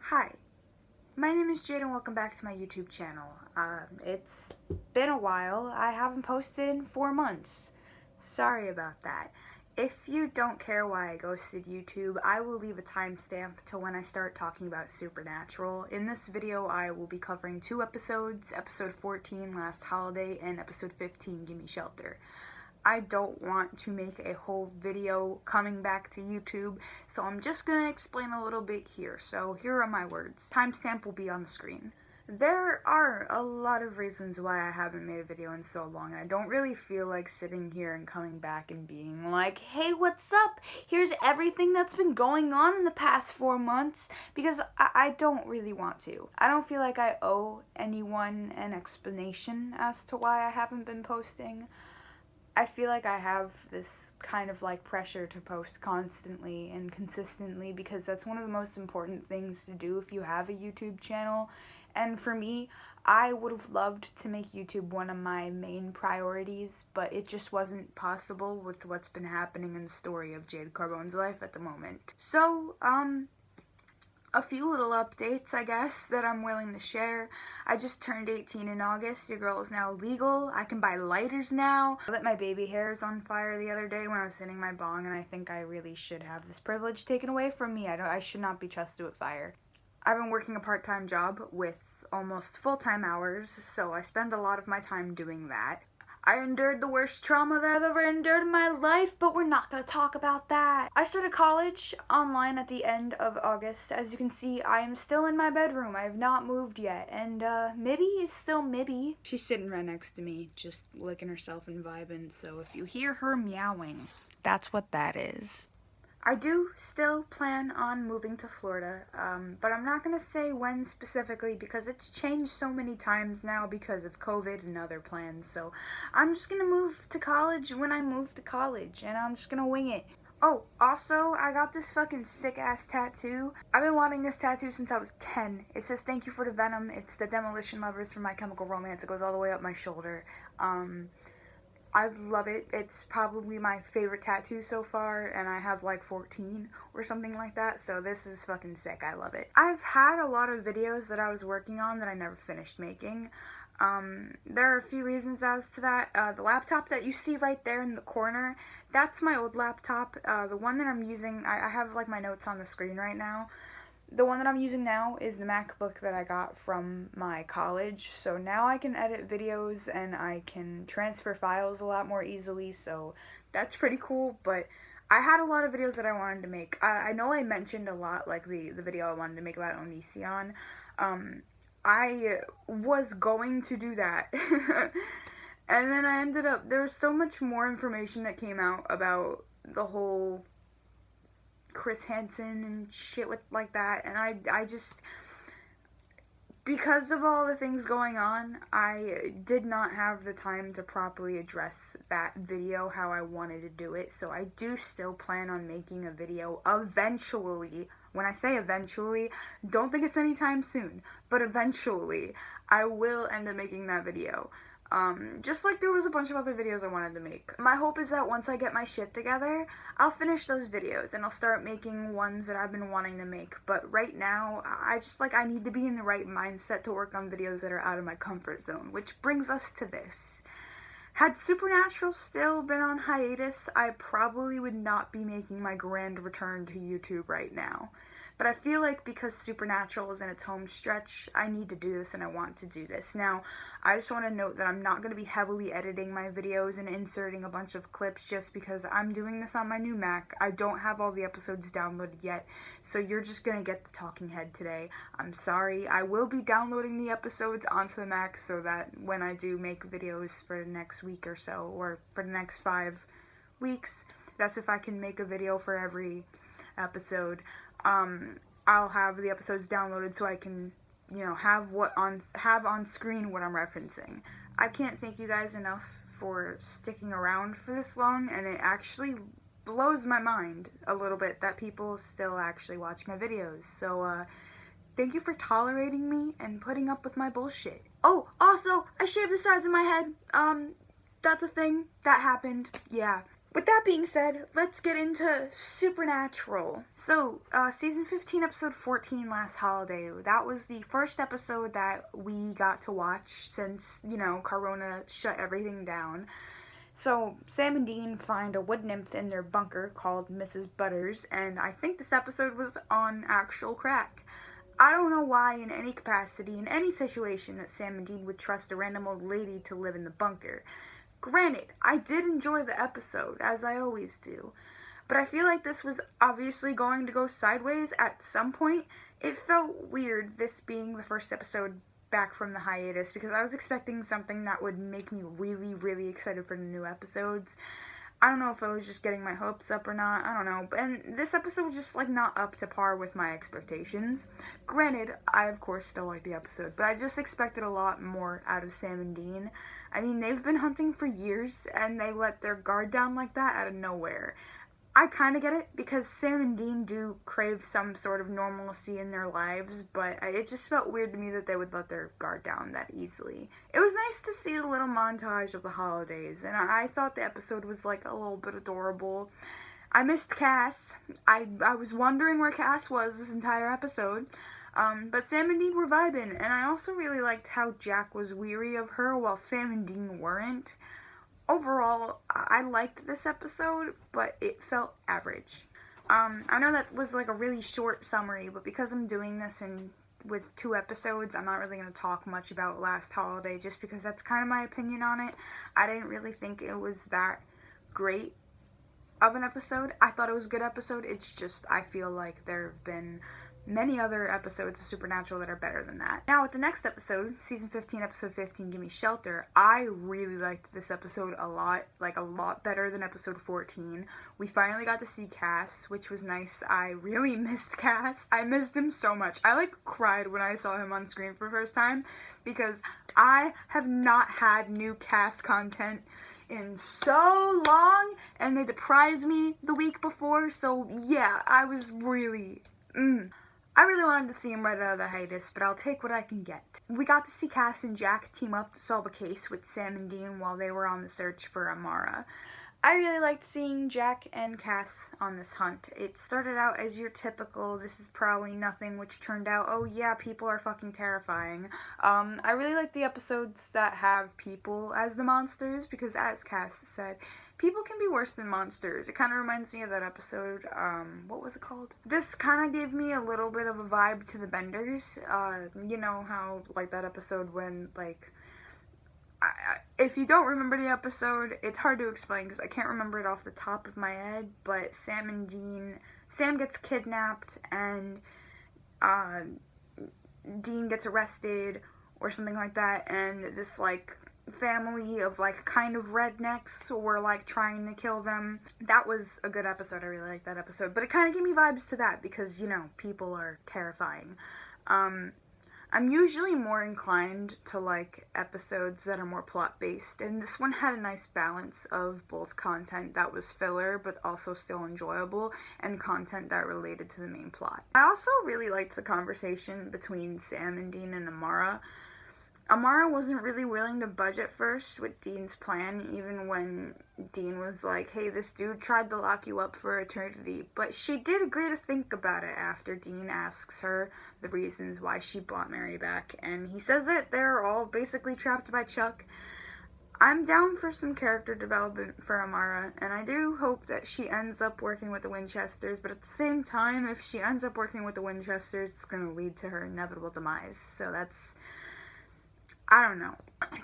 Hi, my name is Jade and welcome back to my YouTube channel. It's been a while. I haven't posted in 4 months. Sorry about that. If you don't care why I ghosted YouTube, I will leave a timestamp to when I start talking about Supernatural. In this video, I will be covering 2 episodes, episode 14, Last Holiday, and episode 15, Gimme Shelter. I don't want to make a whole video coming back to YouTube, so I'm just going to explain a little bit here. So here are my words. Timestamp will be on the screen. There are a lot of reasons why I haven't made a video in so long, and I don't really feel like sitting here and coming back and being like, hey, what's up? Here's everything that's been going on in the past 4 months, because I don't really want to. I don't feel like I owe anyone an explanation as to why I haven't been posting. I feel like I have this kind of like pressure to post constantly and consistently because that's one of the most important things to do if you have a YouTube channel. And for me, I would have loved to make YouTube one of my main priorities, but it just wasn't possible with what's been happening in the story of Jade Carbone's life at the moment. So, a few little updates, I guess, that I'm willing to share. I just turned 18 in August. Your girl is now legal. I can buy lighters now. I lit my baby hairs on fire the other day when I was hitting my bong, and I think I really should have this privilege taken away from me. I should not be trusted with fire. I've been working a part-time job with almost full-time hours, so I spend a lot of my time doing that. I endured the worst trauma that I've ever endured in my life, but we're not going to talk about that. I started college online at the end of August. As you can see, I am still in my bedroom. I have not moved yet, and Mibby is still Mibby. She's sitting right next to me, just licking herself and vibing, so if you hear her meowing, that's what that is. I do still plan on moving to Florida, but I'm not going to say when specifically because it's changed so many times now because of COVID and other plans, so I'm just going to move to college when I move to college, and I'm just going to wing it. Oh, also, I got this fucking sick-ass tattoo. I've been wanting this tattoo since I was 10. It says, "Thank you for the venom." It's the Demolition Lovers from My Chemical Romance. It goes all the way up my shoulder. I love it. It's probably my favorite tattoo so far, and I have like 14 or something like that, so this is fucking sick. I love it. I've had a lot of videos that I was working on that I never finished making. There are a few reasons as to that. The laptop that you see right there in the corner, that's my old laptop. The one that I'm using, I have like my notes on the screen right now. The one that I'm using now is the MacBook that I got from my college, so now I can edit videos and I can transfer files a lot more easily, so that's pretty cool. But I had a lot of videos that I wanted to make. I know I mentioned a lot, like the video I wanted to make about Onision. I was going to do that, and then I ended up, there was so much more information that came out about the whole Chris Hansen and shit like that, and I just, because of all the things going on, I did not have the time to properly address that video how I wanted to do it, so I do still plan on making a video eventually. When I say eventually, don't think it's anytime soon, but eventually I will end up making that video. Just like there was a bunch of other videos I wanted to make. My hope is that once I get my shit together, I'll finish those videos and I'll start making ones that I've been wanting to make. But right now, I need to be in the right mindset to work on videos that are out of my comfort zone, which brings us to this. Had Supernatural still been on hiatus, I probably would not be making my grand return to YouTube right now. But I feel like because Supernatural is in its home stretch, I need to do this and I want to do this. Now, I just want to note that I'm not going to be heavily editing my videos and inserting a bunch of clips just because I'm doing this on my new Mac. I don't have all the episodes downloaded yet, so you're just going to get the talking head today. I'm sorry. I will be downloading the episodes onto the Mac so that when I do make videos for the next week or so, or for the next 5 weeks, that's if I can make a video for every episode. I'll have the episodes downloaded so I can, have on screen what I'm referencing. I can't thank you guys enough for sticking around for this long, and it actually blows my mind a little bit that people still actually watch my videos. So, thank you for tolerating me and putting up with my bullshit. Oh, also, I shaved the sides of my head. That's a thing. That happened. Yeah. With that being said, let's get into Supernatural. So, season 15, episode 14, last holiday. That was the first episode that we got to watch since, Corona shut everything down. So, Sam and Dean find a wood nymph in their bunker called Mrs. Butters, and I think this episode was on actual crack. I don't know why, in any capacity, in any situation, that Sam and Dean would trust a random old lady to live in the bunker. Granted, I did enjoy the episode, as I always do, but I feel like this was obviously going to go sideways at some point. It felt weird, this being the first episode back from the hiatus, because I was expecting something that would make me really, really excited for the new episodes. I don't know if I was just getting my hopes up or not, I don't know, and this episode was just, not up to par with my expectations. Granted, I of course still like the episode, but I just expected a lot more out of Sam and Dean. I mean, they've been hunting for years, and they let their guard down like that out of nowhere. I kind of get it, because Sam and Dean do crave some sort of normalcy in their lives, but it just felt weird to me that they would let their guard down that easily. It was nice to see a little montage of the holidays, and I thought the episode was, a little bit adorable. I missed Cass. I was wondering where Cass was this entire episode. But Sam and Dean were vibing, and I also really liked how Jack was weary of her while Sam and Dean weren't. Overall, I liked this episode, but it felt average. I know that was a really short summary, but because I'm doing this with 2 episodes, I'm not really going to talk much about Last Holiday, just because that's kind of my opinion on it. I didn't really think it was that great of an episode. I thought it was a good episode, it's just I feel like there have been many other episodes of Supernatural that are better than that. Now, with the next episode, season 15, episode 15, Gimme Shelter, I really liked this episode a lot better than episode 14. We finally got to see Cass, which was nice. I really missed Cass. I missed him so much. I cried when I saw him on screen for the first time, because I have not had new Cass content in so long, and they deprived me the week before, so yeah, I was really, I really wanted to see him right out of the hiatus, but I'll take what I can get. We got to see Cass and Jack team up to solve a case with Sam and Dean while they were on the search for Amara. I really liked seeing Jack and Cass on this hunt. It started out as your typical, this is probably nothing, which turned out, oh yeah, people are fucking terrifying. I really like the episodes that have people as the monsters, because as Cass said, people can be worse than monsters. It kind of reminds me of that episode, what was it called? This kind of gave me a little bit of a vibe to the Benders. You know how, that episode when, if you don't remember the episode, it's hard to explain because I can't remember it off the top of my head, but Sam gets kidnapped, and Dean gets arrested, or something like that, and this, family of kind of rednecks were trying to kill them. That was a good episode. I really liked that episode, but it kind of gave me vibes to that because people are terrifying. I'm usually more inclined to episodes that are more plot based, and this one had a nice balance of both content that was filler but also still enjoyable, and content that related to the main plot. I also really liked the conversation between Sam and Dean and Amara. Amara wasn't really willing to budge at first with Dean's plan, even when Dean was like, hey, this dude tried to lock you up for eternity. But she did agree to think about it after Dean asks her the reasons why she brought Mary back. And he says that they're all basically trapped by Chuck. I'm down for some character development for Amara, and I do hope that she ends up working with the Winchesters, but at the same time, if she ends up working with the Winchesters, it's going to lead to her inevitable demise. So that's, I don't know.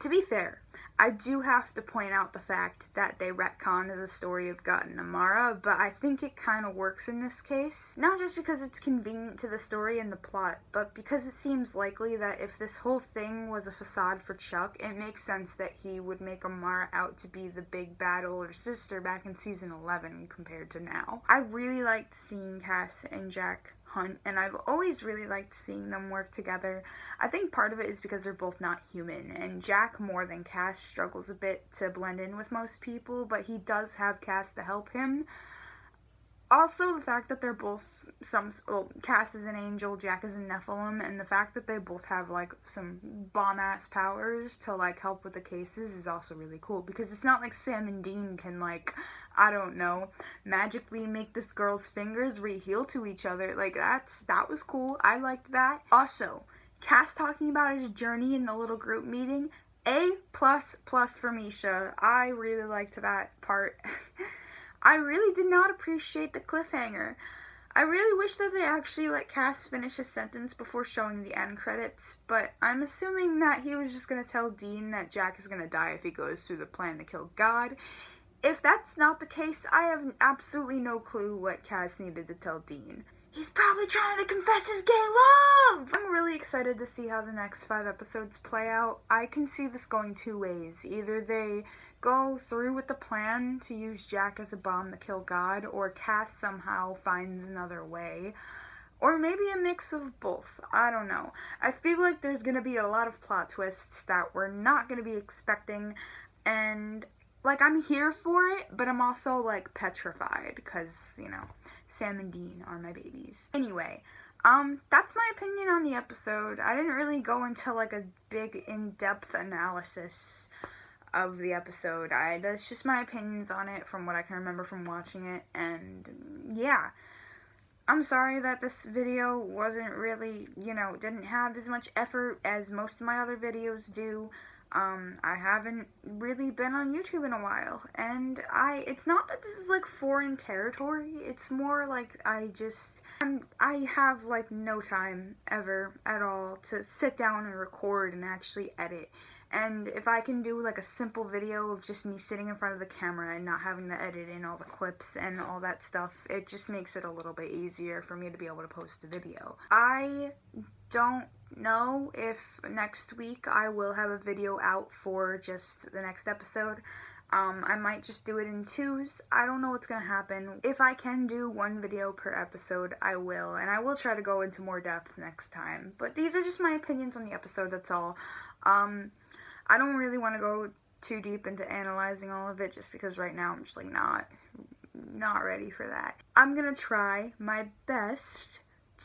To be fair, I do have to point out the fact that they retconned the story of Gut and Amara, but I think it kind of works in this case. Not just because it's convenient to the story and the plot, but because it seems likely that if this whole thing was a facade for Chuck, it makes sense that he would make Amara out to be the big bad older sister back in season 11 compared to now. I really liked seeing Cass and Jack hunt, and I've always really liked seeing them work together. I think part of it is because they're both not human, and Jack, more than Cass, struggles a bit to blend in with most people, but he does have Cass to help him. Also, the fact that they're both Cass is an angel, Jack is a Nephilim, and the fact that they both have, like, some bomb-ass powers to, like, help with the cases is also really cool, because it's not like Sam and Dean can, like, I don't know, magically make this girl's fingers re-heal to each other. Like, that was cool. I liked that. Also, Cass talking about his journey in the little group meeting, A++ for Misha. I really liked that part. I really did not appreciate the cliffhanger. I really wish that they actually let Cass finish his sentence before showing the end credits, but I'm assuming that he was just going to tell Dean that Jack is going to die if he goes through the plan to kill God. If that's not the case, I have absolutely no clue what Cass needed to tell Dean. He's probably trying to confess his gay love! I'm really excited to see how the next 5 episodes play out. I can see this going 2 ways. Either they go through with the plan to use Jack as a bomb to kill God, or Cass somehow finds another way. Or maybe a mix of both. I don't know. I feel like there's going to be a lot of plot twists that we're not going to be expecting, and like, I'm here for it, but I'm also, like, petrified, because, you know, Sam and Dean are my babies. Anyway, that's my opinion on the episode. I didn't really go into, like, a big, in-depth analysis of the episode. That's just my opinions on it from what I can remember from watching it, and, yeah. I'm sorry that this video wasn't really, you know, didn't have as much effort as most of my other videos do. I haven't really been on YouTube in a while, and it's not that this is, like, foreign territory, it's more like I have, like, no time ever at all to sit down and record and actually edit. And if I can do, like, a simple video of just me sitting in front of the camera and not having to edit in all the clips and all that stuff, it just makes it a little bit easier for me to be able to post a video. I don't know if next week I will have a video out for just the next episode. I might just do it in 2s. I don't know what's gonna happen. If I can do 1 video per episode, I will, and I will try to go into more depth next time. But these are just my opinions on the episode, that's all. I don't really want to go too deep into analyzing all of it, just because right now I'm just, like, not ready for that. I'm gonna try my best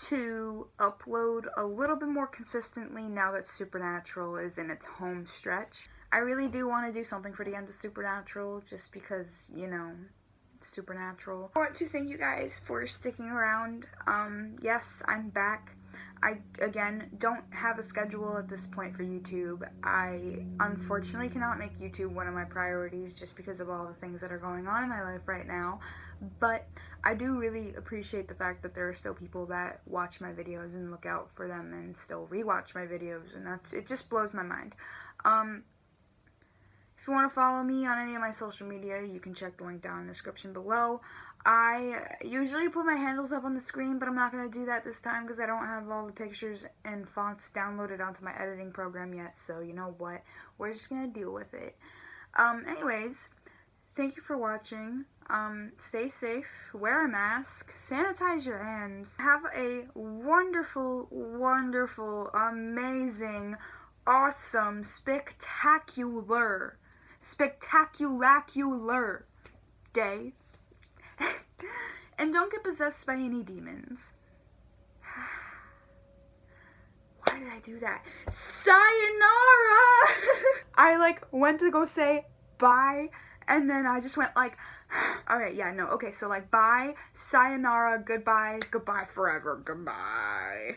to upload a little bit more consistently now that Supernatural is in its home stretch. I really do want to do something for the end of Supernatural, just because, you know, Supernatural. I want to thank you guys for sticking around. Yes, I'm back. I, again, don't have a schedule at this point for YouTube. I unfortunately cannot make YouTube one of my priorities just because of all the things that are going on in my life right now. But I do really appreciate the fact that there are still people that watch my videos and look out for them and still rewatch my videos, and it just blows my mind. If you want to follow me on any of my social media, you can check the link down in the description below. I usually put my handles up on the screen, but I'm not going to do that this time because I don't have all the pictures and fonts downloaded onto my editing program yet, so you know what, we're just going to deal with it. Anyways, thank you for watching. Stay safe, wear a mask, sanitize your hands, have a wonderful, wonderful, amazing, awesome, spectacular day. And don't get possessed by any demons. Why did I do that? Sayonara! I, like, went to go say bye, and then I just went like, alright, yeah, no, okay, so, like, bye, sayonara, goodbye, goodbye forever, goodbye.